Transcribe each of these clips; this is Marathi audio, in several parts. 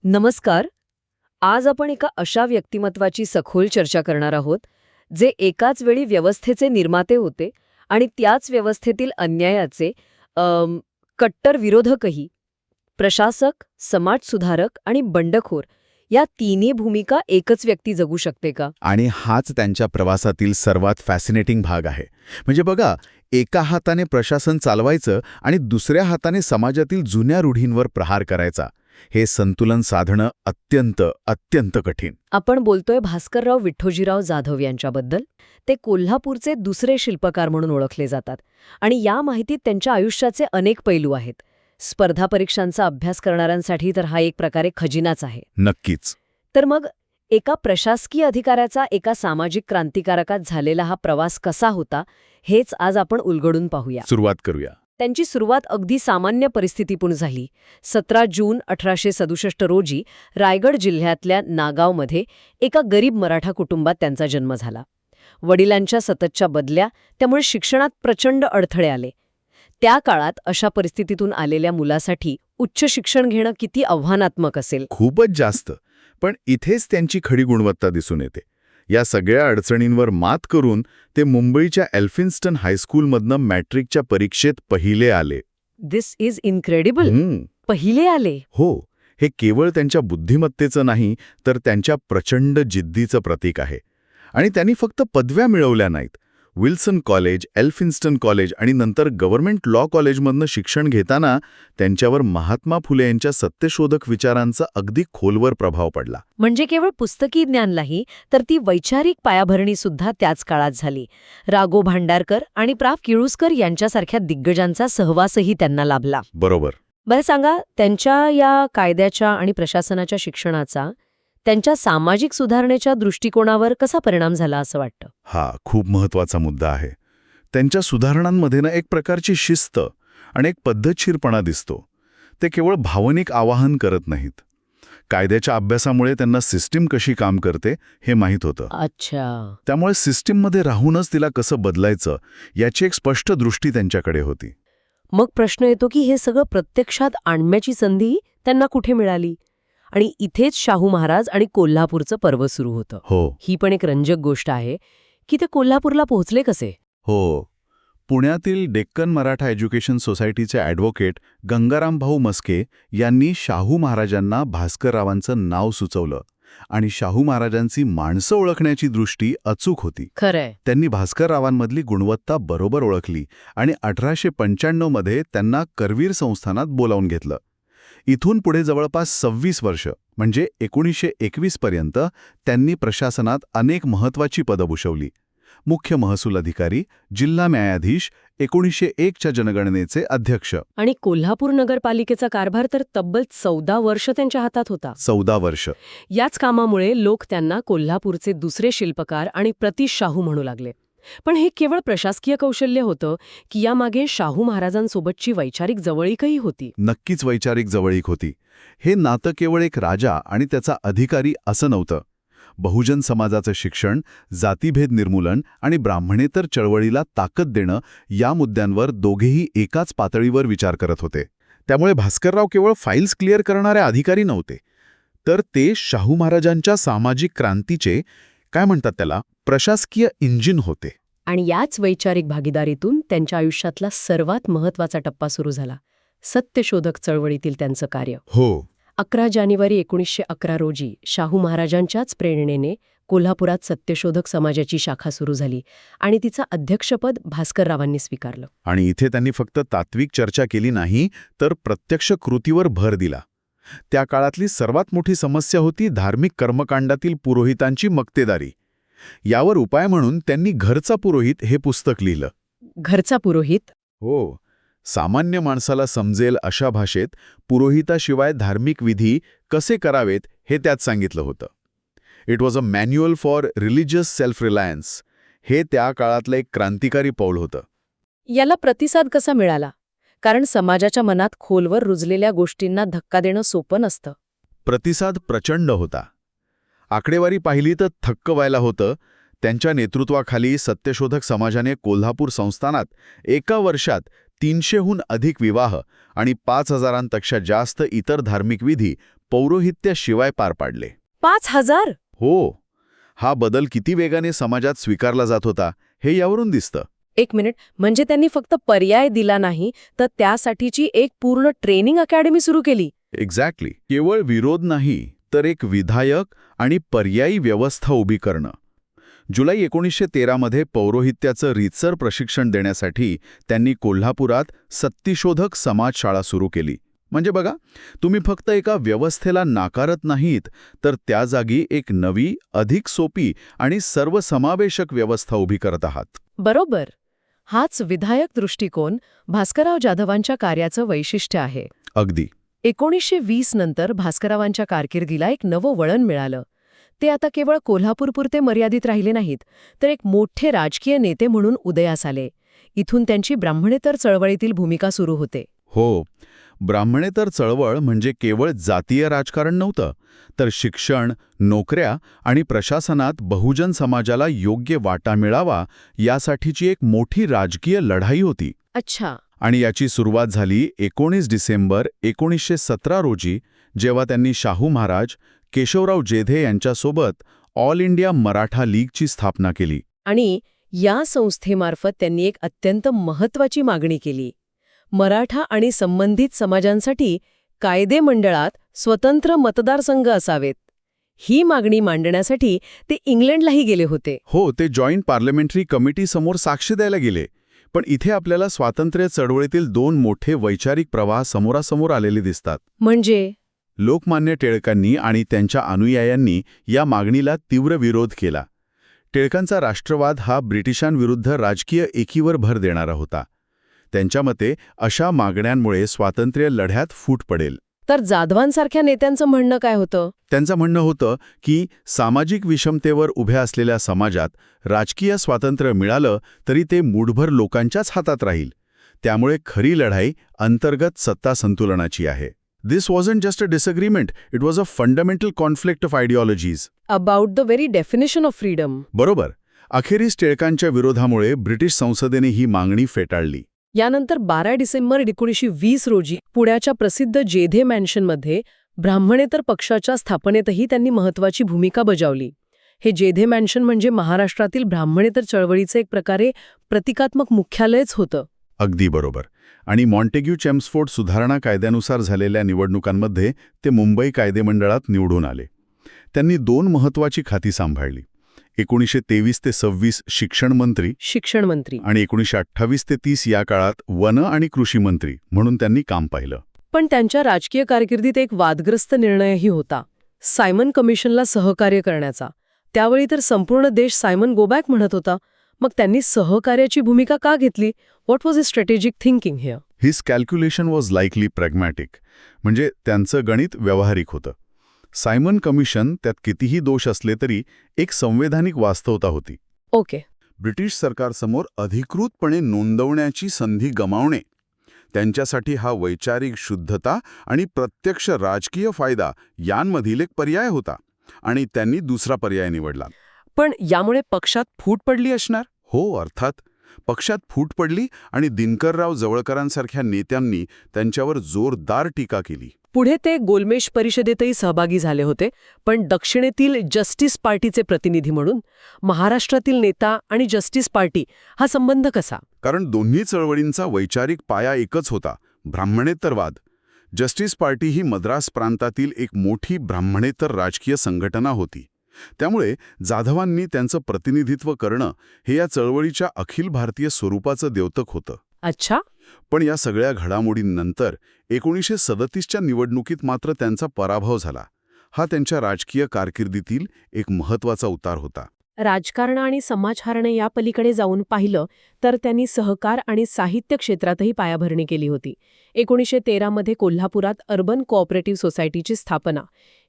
नमस्कार. आज आपण एका अशा व्यक्तिमत्वाची सखोल चर्चा करणार आहोत जे एकाच वेळी व्यवस्थेचे निर्माते होते आणि त्याच व्यवस्थेतील अन्यायाचे कट्टर विरोधकही. प्रशासक, समाजसुधारक आणि बंडखोर या तिन्ही भूमिका एकच व्यक्ती जगू शकते का? आणि हाच त्यांच्या प्रवासातील सर्वात फॅसिनेटिंग भाग आहे. म्हणजे बघा, एका हाताने प्रशासन चालवायचं आणि दुसऱ्या हाताने समाजातील जुन्या रूढींवर प्रहार करायचा. हे संतुलन साधणं अत्यंत अत्यंत कठीण. आपण बोलतोय भास्करराव विठ्ठोजीराव जाधव यांच्याबद्दल. ते कोल्हापूरचे दुसरे शिल्पकार म्हणून ओळखले जातात आणि या माहितीत त्यांच्या आयुष्याचे अनेक पैलू आहेत. स्पर्धा परीक्षांचा अभ्यास करणाऱ्यांसाठी तर हा एक प्रकारे खजिनाच आहे. नक्कीच. तर मग एका प्रशासकीय अधिकाऱ्याचा एका सामाजिक क्रांतिकारकात झालेला हा प्रवास कसा होता, हेच आज आपण उलगडून पाहूया. सुरुवात करूया. त्यांची सुरुवात अगदी सामान्य परिस्थितीतून झाली. 17 जून 1867 रोजी रायगड जिल्ह्यातल्या नागावमध्ये एका गरीब मराठा कुटुंबात त्यांचा जन्म झाला. वडिलांच्या सततच्या बदल्या, त्यामुळे शिक्षणात प्रचंड अडथळे आले. त्या काळात अशा परिस्थितीतून आलेल्या मुलासाठी उच्च शिक्षण घेणं किती आव्हानात्मक असेल. खूपच जास्त. पण इथेच त्यांची खरी गुणवत्ता दिसून येते. या सगळ्या अडचणींवर मात करून ते मुंबईच्या एल्फिन्स्टन हायस्कूलमधनं मॅट्रिकच्या परीक्षेत पहिले आले. दिस इज इनक्रेडिबल. पहिले आले. हो, हे केवळ त्यांच्या बुद्धिमत्तेचं नाही, तर त्यांच्या प्रचंड जिद्दीचं प्रतीक आहे. आणि त्यांनी फक्त पदव्या मिळवल्या नाहीत. विल्सन कॉलेज, एल्फिन्स्टन कॉलेज आणि नंतर गव्हर्नमेंट लॉ कॉलेजमधनं शिक्षण घेताना त्यांच्यावर महात्मा फुले यांच्या सत्यशोधक विचारांचा अगदी खोलवर प्रभाव पडला. म्हणजे केवळ पुस्तकी ज्ञान नाही, तर ती वैचारिक पायाभरणी सुद्धा त्याच काळात झाली. राघो भांडारकर आणि प्रा. किळुस्कर यांच्यासारख्या दिग्गजांचा सहवासही त्यांना लाभला. बरोबर. बरं सांगा, त्यांच्या या कायद्याच्या आणि प्रशासनाच्या शिक्षणाचा त्यांच्या सामाजिक सुधारणेच्या दृष्टिकोनावर कसा परिणाम झाला असं वाटतं? हा खूप महत्वाचा मुद्दा आहे. त्यांच्या सुधारणांमध्ये ना एक प्रकारची शिस्त आणि एक पद्धतशीरपणा दिसतो. ते केवळ भावनिक आवाहन करत नाहीत. कायद्याच्या अभ्यासामुळे त्यांना सिस्टीम कशी काम करते हे माहीत होतं. अच्छा. त्यामुळे सिस्टीममध्ये राहूनच तिला कसं बदलायचं याची एक स्पष्ट दृष्टी त्यांच्याकडे होती. मग प्रश्न येतो की हे सगळं प्रत्यक्षात आणण्याची संधी त्यांना कुठे मिळाली? आणि इथेच शाहू महाराज आणि कोल्हापूरचं पर्व सुरू होतं. हो. ही पण एक रंजक गोष्ट आहे की ते कोल्हापूरला पोहोचले कसे? हो. पुण्यातील डेक्कन मराठा एज्युकेशन सोसायटीचे ॲडव्होकेट गंगाराम भाऊ मस्के यांनी शाहू महाराजांना भास्कररावांचं नाव सुचवलं. आणि शाहू महाराजांची माणसं ओळखण्याची दृष्टी अचूक होती. खरंय. त्यांनी भास्कररावांमधली गुणवत्ता बरोबर ओळखली आणि 1895 मध्ये त्यांना करवीर संस्थानात बोलावून घेतलं. इथून पुढे जवळपास 26 वर्ष म्हणजे 1921 पर्यंत त्यांनी प्रशासनात अनेक महत्त्वाची पदं भूषवली. मुख्य महसूल अधिकारी, जिल्हा न्यायाधीश, 1901च्या जनगणनेचे अध्यक्ष. आणि कोल्हापूर नगरपालिकेचा कारभार तर तब्बल 14 वर्ष त्यांच्या हातात होता. 14 वर्ष. याच कामामुळे लोक त्यांना कोल्हापूरचे दुसरे शिल्पकार आणि शाहू म्हणू लागले. पण हे केवळ प्रशासकीय कौशल्य होतं की यामागे शाहू महाराजांसोबतची वैचारिक जवळीकही होती? नक्कीच वैचारिक जवळीक होती. हे नातं केवळ एक राजा आणि त्याचा अधिकारी असं नव्हतं. बहुजन समाजाचं शिक्षण, जातीभेद निर्मूलन आणि ब्राह्मणेतर चळवळीला ताकद देणं या मुद्द्यांवर दोघेही एकाच पातळीवर विचार करत होते. त्यामुळे भास्करराव केवळ फाईल्स क्लिअर करणारे अधिकारी नव्हते, तर ते शाहू महाराजांच्या सामाजिक क्रांतीचे काय म्हणतात त्याला प्रशासकीय इंजिन होते. आणि याच वैचारिक भागीदारीतून त्यांच्या आयुष्यातला सर्वात महत्त्वाचा टप्पा सुरू झाला, सत्यशोधक चळवळीतील त्यांचं कार्य. हो. 11 जानेवारी 1911 रोजी शाहू महाराजांच्याच प्रेरणेने कोल्हापुरात सत्यशोधक समाजाची शाखा सुरू झाली आणि तिचं अध्यक्षपद भास्कररावांनी स्वीकारलं. आणि इथे त्यांनी फक्त तात्विक चर्चा केली नाही, तर प्रत्यक्ष कृतीवर भर दिला. त्या काळातली सर्वात मोठी समस्या होती धार्मिक कर्मकांडातील पुरोहितांची मक्तेदारी. यावर उपाय म्हणून त्यांनी घरचा पुरोहित हे पुस्तक लिहिलं. घरचा पुरोहित? हो. सामान्य माणसाला समजेल अशा भाषेत पुरोहिताशिवाय धार्मिक विधी कसे करावेत हे त्यात सांगितलं होतं. It was a manual for religious self Reliance. हे त्या काळातलं एक क्रांतिकारी पाऊल होतं. याला प्रतिसाद कसा मिळाला? कारण समाजाच्या मनात खोलवर रुजलेल्या गोष्टींना धक्का देणं सोपं नसतं. प्रतिसाद प्रचंड होता. आकडेवारी पाहिली तर थक्क व्हायला होतं. त्यांच्या नेतृत्वाखाली सत्यशोधक समाजाने कोल्हापूर संस्थानात एका वर्षात 300हून अधिक विवाह आणि 5000पेक्षा जास्त इतर धार्मिक विधी पौरोहित्याशिवाय पार पाडले. 5,000? हो. हा बदल किती वेगाने समाजात स्वीकारला जात होता हे यावरून दिसतं. एक मिनिट, म्हणजे त्यांनी फक्त पर्याय दिला नाही तर त्यासाठीची एक पूर्ण ट्रेनिंग अकॅडमी सुरू केली. एक्झॅक्टली. केवळ विरोध नाही तर एक विधायक आणि पर्यायी व्यवस्था उभी करणं. जुलै 1913 पौरोहित्याचं रीतसर प्रशिक्षण देण्यासाठी त्यांनी कोल्हापुरात सत्यशोधक समाजशाळा सुरू केली. म्हणजे बघा, तुम्ही फक्त एका व्यवस्थेला नाकारत नाहीत तर त्या जागी एक नवी, अधिक सोपी आणि सर्वसमावेशक व्यवस्था उभी करत आहात. बरोबर. हाच विधायक दृष्टिकोन भास्करराव जाधवांच्या कार्याचं वैशिष्ट्य आहे. अगदी. 1920 नंतर भास्कररावांच्या कारकिर्दीला एक नवं वळण मिळालं. ते आता केवळ कोल्हापूरपुरते मर्यादित राहिले नाहीत, तर एक मोठे राजकीय नेते म्हणून उदयास आले. इथून त्यांची ब्राह्मणेतर चळवळीतील भूमिका सुरू होते. हो. ब्राह्मणेतर चळवळ म्हणजे केवळ जातीय राजकारण नव्हतं, तर शिक्षण, नोकऱ्या आणि प्रशासनात बहुजन समाजाला योग्य वाटा मिळावा यासाठीची एक मोठी राजकीय लढाई होती. अच्छा. आणि याची सुरुवात झाली 19 डिसेंबर 1917 रोजी, जेव्हा त्यांनी शाहू महाराज, केशवराव जेधे यांच्यासोबत ऑल इंडिया मराठा लीगची स्थापना केली. आणि या संस्थेमार्फत त्यांनी एक अत्यंत महत्त्वाची मागणी केली. मराठा आणि संबंधित समाजांसाठी कायदे मंडळात स्वतंत्र मतदारसंघ असावेत. ही मागणी मांडण्यासाठी ते इंग्लंडलाही गेले होते. हो, ते जॉईंट पार्लमेंटरी कमिटी समोर साक्ष द्यायला गेले. पण इथे आपल्याला स्वातंत्र्य चळवळीतील दोन मोठे वैचारिक प्रवाह समोरासमोर आलेले दिसतात. म्हणजे लोकमान्य टिळकांनी आणि त्यांच्या अनुयायांनी या मागणीला तीव्र विरोध केला. टिळकांचा राष्ट्रवाद हा ब्रिटिशांविरुद्ध राजकीय एकीवर भर देणारा होता. त्यांच्या मते अशा मागण्यांमुळे स्वातंत्र्य लढ्यात फूट पडेल. तर जाधवांसारख्या नेत्यांचं म्हणणं काय होतं? त्यांचं म्हणणं होतं की सामाजिक विषमतेवर उभ्या असलेल्या समाजात राजकीय स्वातंत्र्य मिळालं तरी ते मूठभर लोकांच्याच हातात राहील. त्यामुळे खरी लढाई अंतर्गत सत्ता संतुलनाची आहे. This wasn't just a disagreement, it was a fundamental conflict of ideologies. About the very definition of freedom. बरोबर. अखेरीस टिळकांच्या विरोधामुळे ब्रिटिश संसदेने ही मागणी फेटाळली. यानंतर 12 डिसेंबर 1920 रोजी पुण्याच्या प्रसिद्ध जेधे मॅन्शनमध्ये ब्राह्मणेतर पक्षाच्या स्थापनेतही त्यांनी महत्त्वाची भूमिका बजावली. हे जेधे मॅन्शन म्हणजे महाराष्ट्रातील ब्राह्मणेतर चळवळीचे एक प्रकारे प्रतिकात्मक मुख्यालयच होतं. अगदी बरोबर. आणि मॉन्टेग्यू चेम्सफोर्ड सुधारणा कायद्यानुसार झालेल्या निवडणुकांमध्ये ते मुंबई कायदेमंडळात निवडून आले. त्यांनी 2 महत्त्वाची खाती सांभाळली. 1923 ते 26 शिक्षण मंत्री आणि 1928 ते 30 या काळात वन आणि कृषी मंत्री म्हणून त्यांनी काम पाहिलं. पण त्यांच्या राजकीय कारकिर्दीत एक वादग्रस्त निर्णयही होता, सायमन कमिशनला सहकार्य करण्याचा. त्यावेळी तर संपूर्ण देश सायमन गो बॅक म्हणत होता. मग त्यांनी सहकार्याची भूमिका का घेतली? What was his strategic thinking here? His calculation was likely pragmatic. म्हणजे त्यांचं गणित व्यावहारिक होतं. सायमन कमिशन त्यात कितीही दोष असले तरी एक संवैधानिक वास्तवता होती. ओके. ब्रिटिश सरकारसमोर अधिकृतपणे नोंदवण्याची संधी गमावणे, त्यांच्यासाठी हा वैचारिक शुद्धता आणि प्रत्यक्ष राजकीय फायदा यांमधील एक पर्याय होता आणि त्यांनी दुसरा पर्याय निवडला. पण यामुळे पक्षात फूट पडली असणार? हो, अर्थात. पक्षात फूट पडली आणि दिनकरराव जवळकरांसारख्या नेत्यांनी त्यांच्यावर जोरदार टीका केली. पुढे ते गोलमेज परिषदेतही सहभागी झाले होते, पण दक्षिणेतील जस्टिस पार्टीचे प्रतिनिधी म्हणून. महाराष्ट्रातील नेता आणि जस्टिस पार्टी हा संबंध कसा? कारण दोन्ही चळवळींचा वैचारिक पाया एकच होता, ब्राह्मणेतरवाद. जस्टिस पार्टी ही मद्रास प्रांतातील एक मोठी ब्राह्मणेतर राजकीय संघटना होती. त्यामुळे जाधवांनी त्यांचं प्रतिनिधित्व करणं हे या चळवळीच्या अखिल भारतीय स्वरूपाचं द्योतक होतं. अच्छा. पण या सगळ्या घडामोडींनंतर 1937च्या निवडणुकीत मात्र त्यांचा पराभव झाला. हा त्यांच्या राजकीय कारकिर्दीतील एक महत्त्वाचा उतार होता. राजकारण आणि समाजहारणे या पलीकडे जाऊन पाहिलं तर त्यांनी सहकार आणि साहित्य क्षेत्रातही पायाभरणी केली होती. 1913 कोल्हापुरात अर्बन कोऑपरेटिव्ह सोसायटीची स्थापना.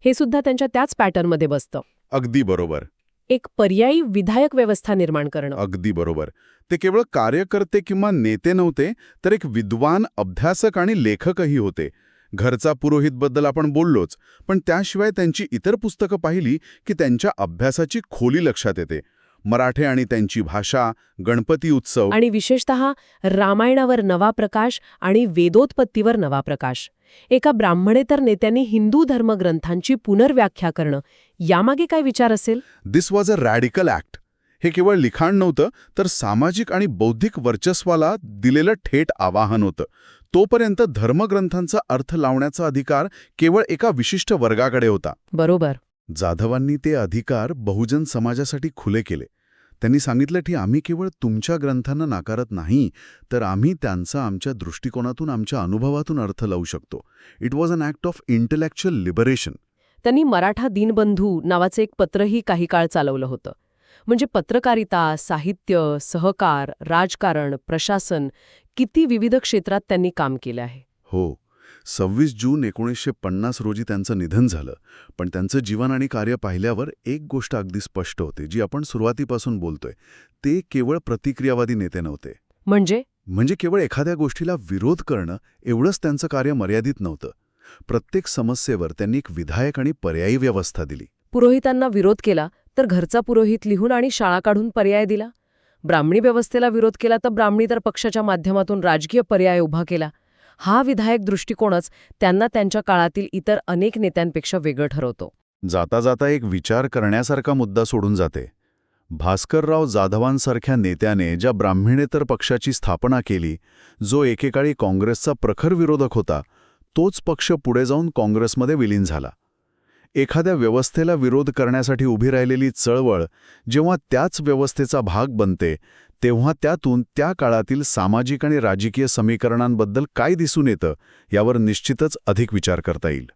हे सुद्धा त्यांच्या त्याच पॅटर्नमध्ये बसतं. अगदी बरोबर. एक पर्यायी विधायक व्यवस्था निर्माण करणं. अगदी बरोबर. ते केवळ कार्यकर्ते किंवा नेते नव्हते, तर एक विद्वान, अभ्यासक आणि लेखकही होते. घरचा पुरोहितबद्दल आपण बोललोच, पण त्याशिवाय त्यांची इतर पुस्तकं पाहिली की त्यांच्या अभ्यासाची खोली लक्षात येते. मराठे आणि त्यांची भाषा, गणपती उत्सव आणि विशेषतः रामायणावर नवा प्रकाश आणि वेदोत्पत्तीवर नवा प्रकाश. एका ब्राह्मणेतर नेत्यांनी हिंदू धर्मग्रंथांची पुनर्व्याख्या करणं यामागे काय विचार असेल? दिस वॉज अ रॅडिकल ॲक्ट. हे केवळ लिखाण नव्हतं, तर सामाजिक आणि बौद्धिक वर्चस्वाला दिलेलं थेट आवाहन होतं. तोपर्यंत धर्मग्रंथांचा अर्थ लावण्याचा अधिकार केवळ एका विशिष्ट वर्गाकडे होता. बरोबर. जाधवांनी ते अधिकार बहुजन समाजासाठी खुले केले. त्यांनी सांगितलं की आम्ही केवळ तुमच्या ग्रंथांना नाकारत नाही, तर आम्ही त्यांचा आमच्या दृष्टिकोनातून, आमच्या अनुभवातून अर्थ लावू शकतो. It was an act of intellectual liberation. त्यांनी मराठा दीनबंधू नावाचे एक पत्रही काही काळ चालवलं होतं. म्हणजे पत्रकारिता, साहित्य, सहकार, राजकारण, प्रशासन किती विविध क्षेत्रात त्यांनी काम केलं आहे. हो, 26 जून 1950 रोजी त्यांचं निधन झालं. पण त्यांचं जीवन आणि कार्य पाहिल्यावर एक गोष्ट अगदी स्पष्ट होते, जी आपण सुरुवातीपासून बोलतोय. ते केवळ प्रतिक्रियावादी नेते नव्हते. म्हणजे केवळ एखाद्या गोष्टीला विरोध करणं एवढंच त्यांचं कार्य मर्यादित नव्हतं. प्रत्येक समस्येवर त्यांनी एक विधायक आणि पर्यायी व्यवस्था दिली. पुरोहितांना विरोध केला तर घरचा पुरोहित लिहून आणि शाळा काढून पर्याय दिला. ब्राह्मणी व्यवस्थेला विरोध केला तर ब्राह्मणीतर पक्षाच्या माध्यमातून राजकीय पर्याय उभा केला. हा विधायक दृष्टिकोनच त्यांना त्यांच्या काळातील इतर अनेक नेत्यांपेक्षा वेगळं ठरवतो. जाता जाता एक विचार करण्यासारखा मुद्दा सोडून जाते. भास्करराव जाधवांसारख्या नेत्याने ज्या ब्राह्मणेतर पक्षाची स्थापना केली, जो एकेकाळी काँग्रेसचा प्रखर विरोधक होता, तोच पक्ष पुढे जाऊन काँग्रेसमध्ये विलीन झाला. एखाद्या व्यवस्थेला विरोध करण्यासाठी उभी राहिलेली चळवळ जेव्हा त्याच व्यवस्थेचा भाग बनते, तेव्हा त्यातून त्या काळातील सामाजिक आणि राजकीय समीकरणांबद्दल काय दिसून येतं, यावर निश्चितच अधिक विचार करता येईल.